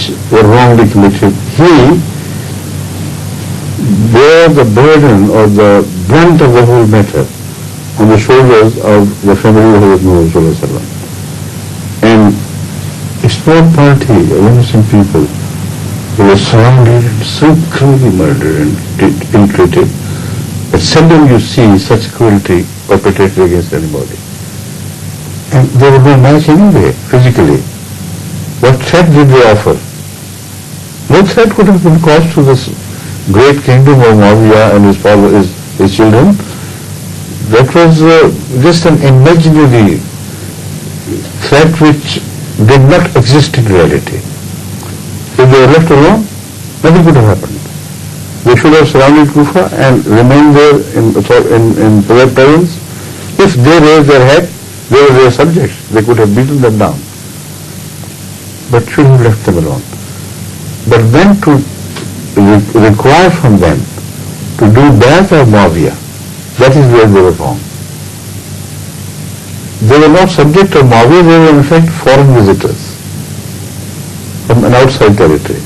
which were wrongly committed, he bore the burden or the brunt of the whole matter on the shoulders of the family of Hadhrat Muhammad. And a small party of innocent people who were surrounded and so cruelly murdered and ill-treated that seldom you see such cruelty perpetrated against anybody. And they were no match anyway, physically. What threat did they offer? No threat could have been caused to this great kingdom of Muawiyah and his father, his children. That was just an imaginary threat which did not exist in reality. If they were left alone, nothing could have happened. They should have surrounded Kufa and remained there in their presence. If they raised their head, they were their subjects. They could have beaten them down. But should have left them alone. But then to require from them to do that of Muawiyah, that is where they were wrong. They were not subject of Muawiyah, they were in fact foreign visitors from an outside territory.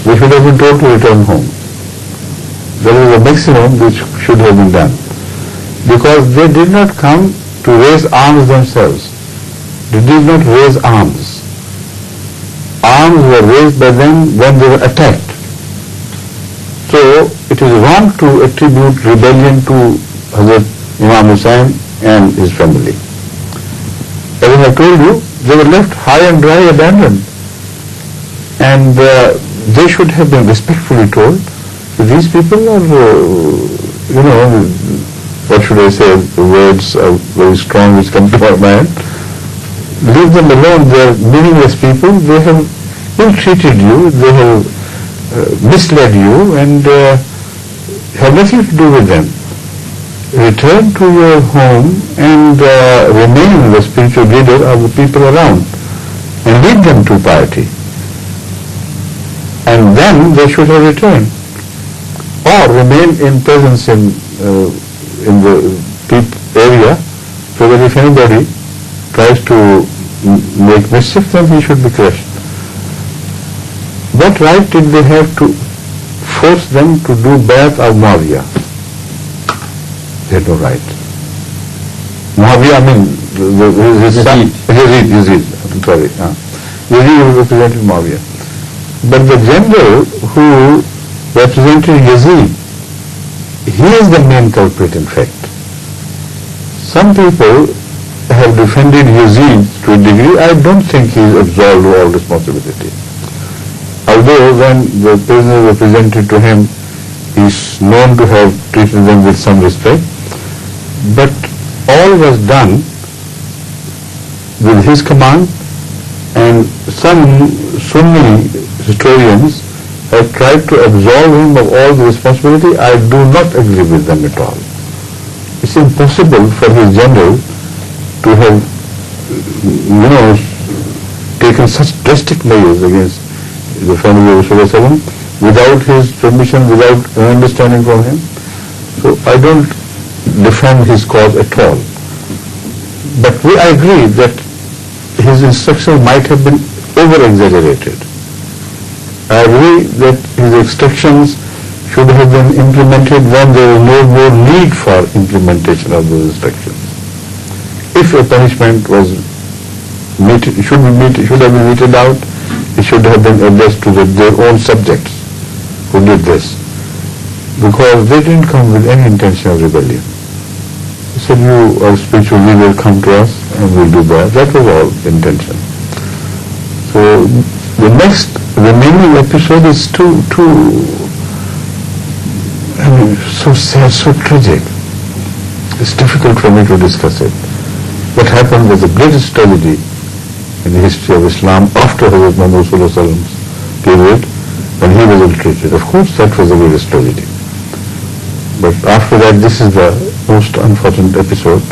They should have been told to return home. That is the maximum which should have been done. Because they did not come to raise arms themselves. They did not raise arms. Arms were raised by them when they were attacked. So it is wrong to attribute rebellion to Hazrat Imam Hussain and his family. As I have told you, they were left high and dry, abandoned. And they should have been respectfully told that these people are, what should I say, the words are very strong which come to my mind. Leave them alone, they are meaningless people, they have ill-treated you, they have misled you and have nothing to do with them. Return to your home and remain the spiritual leader of the people around and lead them to piety. And then they should have returned. Or remain in presence in the area so that if anybody tries to make mischief, then he should be crushed. What right did they have to force them to do Bayat of Muawiyah? They had no right. Muawiyah, I mean, his son, Yazid, I'm sorry. Yazid represented Muawiyah. But the general who represented Yazid, he is the main culprit in fact. Some people have defended Yazid to a degree. I don't think he is absolved of all responsibility. Although when the prisoners were presented to him, he is known to have treated them with some respect. But all was done with his command, and some Sunni historians have tried to absolve him of all the responsibility. I do not agree with them at all. It's impossible for his general to have, taken such drastic measures against the family of Rasulullah without his permission, without an understanding from him. So I don't defend his cause at all. But I agree that his instructions might have been over-exaggerated. I agree that his instructions should have been implemented when there was no more need for implementation of those instructions. If a punishment was should have been meted out, it should have been addressed to their own subjects who did this, because they didn't come with any intention of rebellion. He said, you are spiritual leader, come to us and we'll do that. That was all intention. So the next remaining episode is so sad, so tragic. It's difficult for me to discuss it. What happened was the greatest tragedy in the history of Islam after Hazrat Muhammad's period, when he was ill-treated. Of course, that was the greatest tragedy. But after that, this is the most unfortunate episode.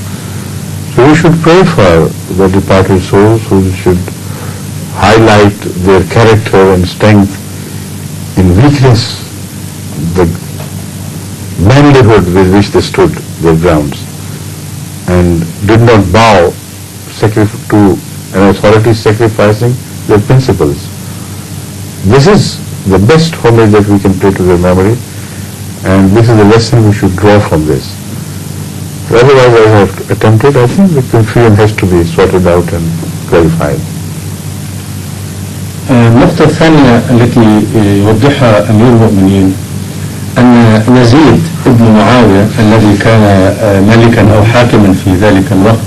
So we should pray for the departed souls, who should highlight their character and strength in weakness, the manlyhood with which they stood their grounds and did not bow to an authority sacrificing their principles. This is the best homage that we can pay to their memory, and this is the lesson we should draw from this. Otherwise, I have attempted, I think the confusion has to be sorted out and clarified. النقطة الثانية التي يوضحها أمير المؤمنين أن يزيد ابن معاوية الذي كان ملكا أو حاكما في ذلك الوقت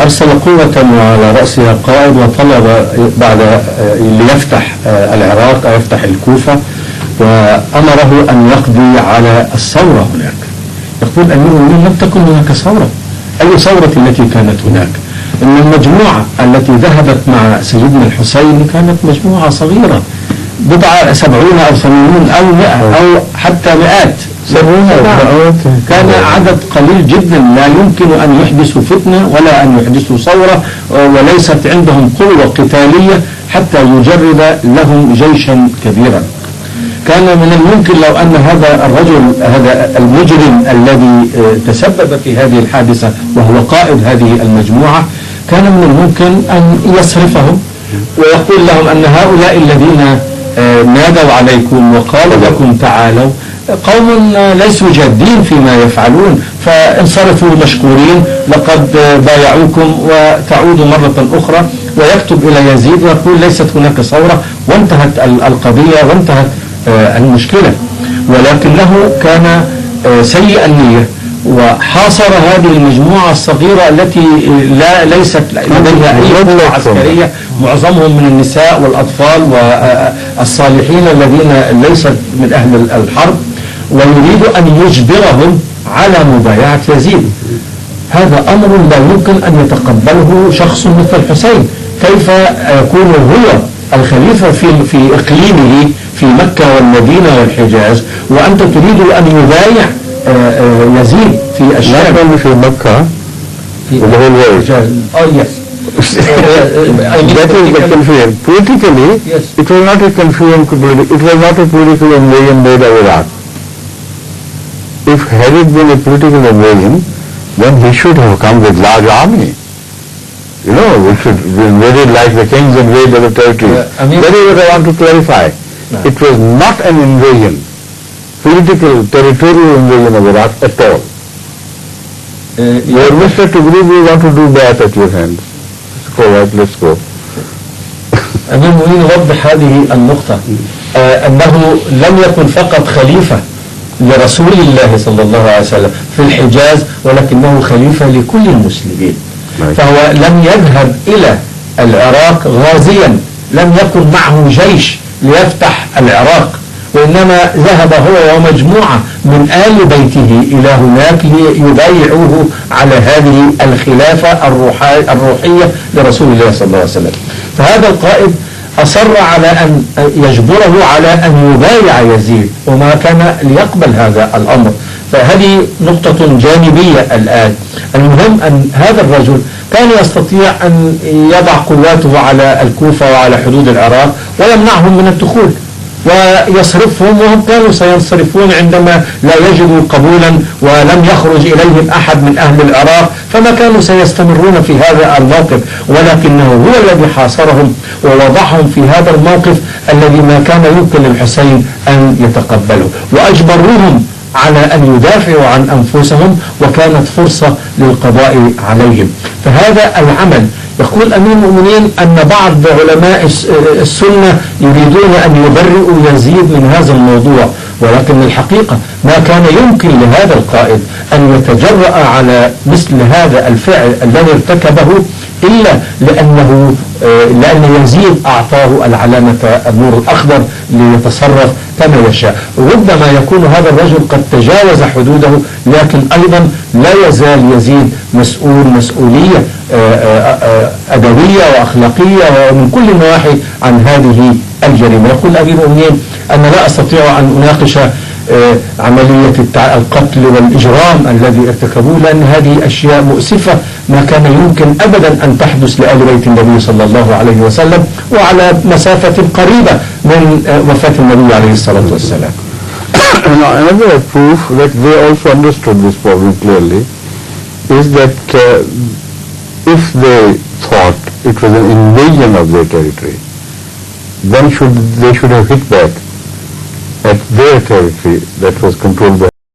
أرسل قوة وعلى رأسها قائد وطلب بعد ليفتح العراق أو يفتح الكوفة، وأمره أن يقضي على الثورة هناك. يقول أمير المؤمنين لم تكن هناك ثورة. أي ثورة التي كانت هناك؟ إن المجموعة التي ذهبت مع سيدنا الحسين كانت مجموعة صغيرة، بضع 70 أو 80 أو 100 أو حتى مئات. كان عدد قليل جدا، لا يمكن أن يحدثوا فتنة ولا أن يحدثوا ثورة، وليست عندهم قوة قتالية حتى يجرد لهم جيشا كبيرا. كان من الممكن لو أن هذا الرجل، هذا المجرم الذي تسبب في هذه الحادثة وهو قائد هذه المجموعة، كان من الممكن أن يصرفهم ويقول لهم أن هؤلاء الذين نادوا عليكم وقالوا لكم تعالوا قوم ليسوا جادين فيما يفعلون، فانصرفوا مشكورين، لقد بايعوكم وتعودوا مرة أخرى، ويكتب إلى يزيد ويقول ليست هناك ثورة وانتهت القضية وانتهت المشكلة. ولكنه كان سيء النية وحاصر هذه المجموعة الصغيرة التي ليست لديها أي قوة عسكرية، معظمهم من النساء والأطفال والصالحين الذين ليست من أهل الحرب، ويريد أن يجبرهم على مبايعة يزيد. هذا أمر لا يمكن أن يتقبله شخص مثل الحسين. كيف يكون هو الخليفة في إقليمه في مكة والمدينة والحجاز وأنت تريد أن يبايع يزيد في الشام؟ في مكة في الحجاز. yes. That is the confusion. Politically, yes. It was not a confusion. It was not a political invasion made of Iraq. If had it been a political invasion, then he should have come with large army. You know, we should invade it like the kings invade other territories. That is what I want to clarify. No. It was not an invasion, political, territorial invasion of Iraq at all. Your Mr. Tugri, we want to do that at your hands. Let's go. أمير المؤمنين يوضح هذه النقطة، أنه لم يكن فقط خليفة لرسول الله صلى الله عليه وسلم في الحجاز، ولكنه خليفة لكل المسلمين. فهو لم يذهب إلى العراق غازيا، لم يكن معه جيش ليفتح العراق، وإنما ذهب هو ومجموعة من آل بيته إلى هناك ليبايعوه على هذه الخلافة الروحية لرسول الله صلى الله عليه وسلم. فهذا القائد أصر على أن يجبره على أن يبايع يزيد، وما كان ليقبل هذا الأمر. فهذه نقطة جانبية الآن. المهم أن هذا الرجل كان يستطيع أن يضع قواته على الكوفة وعلى حدود العراق ويمنعهم من الدخول ويصرفهم، وهم كانوا سينصرفون عندما لا يجدوا قبولا ولم يخرج إليهم أحد من أهل العراق، فما كانوا سيستمرون في هذا الموقف، ولكنه هو الذي حاصرهم ووضعهم في هذا الموقف الذي ما كان يمكن للحسين أن يتقبله، وأجبروهم على أن يدافعوا عن أنفسهم، وكانت فرصة للقضاء عليهم. فهذا العمل، يقول أمير المؤمنين أن بعض علماء السنة يريدون أن يبرئوا يزيد من هذا الموضوع، ولكن الحقيقة ما كان يمكن لهذا القائد أن يتجرأ على مثل هذا الفعل الذي ارتكبه إلا لأن يزيد أعطاه العلامة النور الأخضر ليتصرف كما يشاء. ربما يكون هذا الرجل قد تجاوز حدوده، لكن أيضا لا يزال يزيد مسؤولية أدبية وأخلاقية ومن كل النواحي عن هذه الجريمة. يقول أمير المؤمنين أنا لا أستطيع أن أناقش عملية القتل والإجرام الذي ارتكبوه، لأن هذه أشياء مؤسفة ما كان يمكن أبدا أن تحدث لآل بيت النبي صلى الله عليه وسلم، وعلى مسافة قريبة من وفاة النبي عليه الصلاة والسلام. Another proof that they also understood this problem clearly is that if they thought it was an invasion of their territory, then they should have hit back at their territory that was controlled by